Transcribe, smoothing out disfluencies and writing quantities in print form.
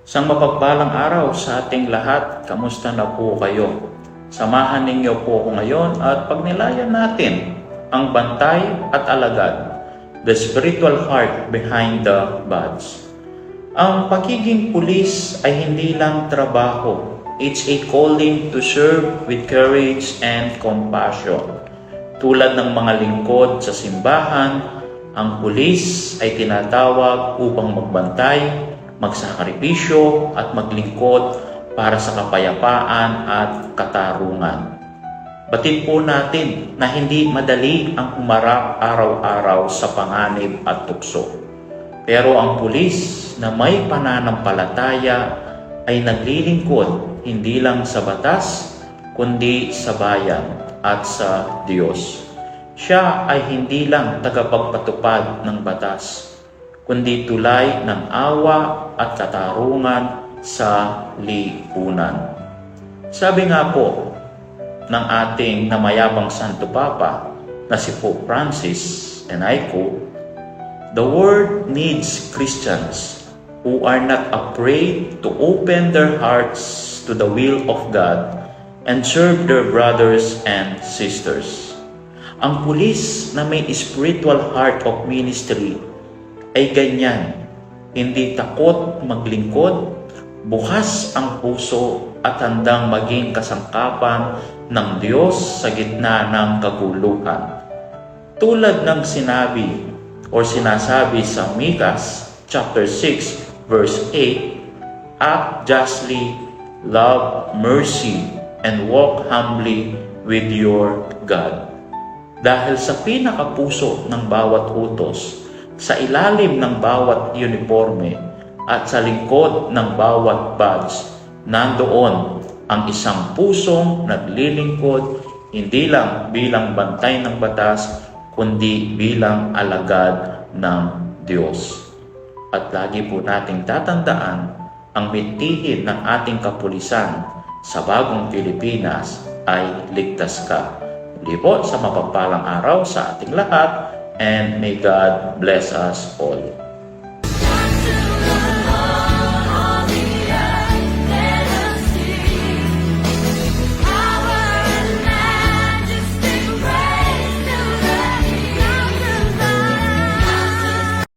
Isang mapagpalang araw sa ating lahat. Kamusta na po kayo? Samahan ninyo po ako ngayon at pagnilayan natin ang bantay at alagad, the spiritual heart behind the badge. Ang pagiging pulis ay hindi lang trabaho. It's a calling to serve with courage and compassion. Tulad ng mga lingkod sa simbahan, ang pulis ay tinatawag upang magbantay, magsakripisyo at maglingkod para sa kapayapaan at katarungan. Batid po natin na hindi madali ang humarap araw-araw sa panganib at tukso. Pero ang pulis na may pananampalataya ay naglilingkod hindi lang sa batas, kundi sa bayan at sa Diyos. Siya ay hindi lang tagapagpatupad ng batas, kundi tulay ng awa at katarungan sa lipunan. Sabi nga po ng ating namayabang Santo Papa na si Pope Francis, and I quote, "The world needs Christians who are not afraid to open their hearts to the will of God and serve their brothers and sisters." Ang pulis na may spiritual heart of ministry ay ganyan, hindi takot maglingkod, bukas ang puso at handang maging kasangkapan ng Diyos sa gitna ng kaguluhan. Tulad ng sinasabi sa Mikas chapter 6 verse 8, "Act justly, love mercy, and walk humbly with your God." Dahil sa pinakapuso ng bawat utos, sa ilalim ng bawat uniforme at sa lingkod ng bawat badge, nandoon ang isang pusong naglilingkod hindi lang bilang bantay ng batas, kundi bilang alagad ng Diyos. At lagi po nating tatandaan ang mithiin ng ating kapulisan sa bagong Pilipinas ay ligtas ka. Muli po sa mapagpalang araw sa ating lahat, and may God bless us all.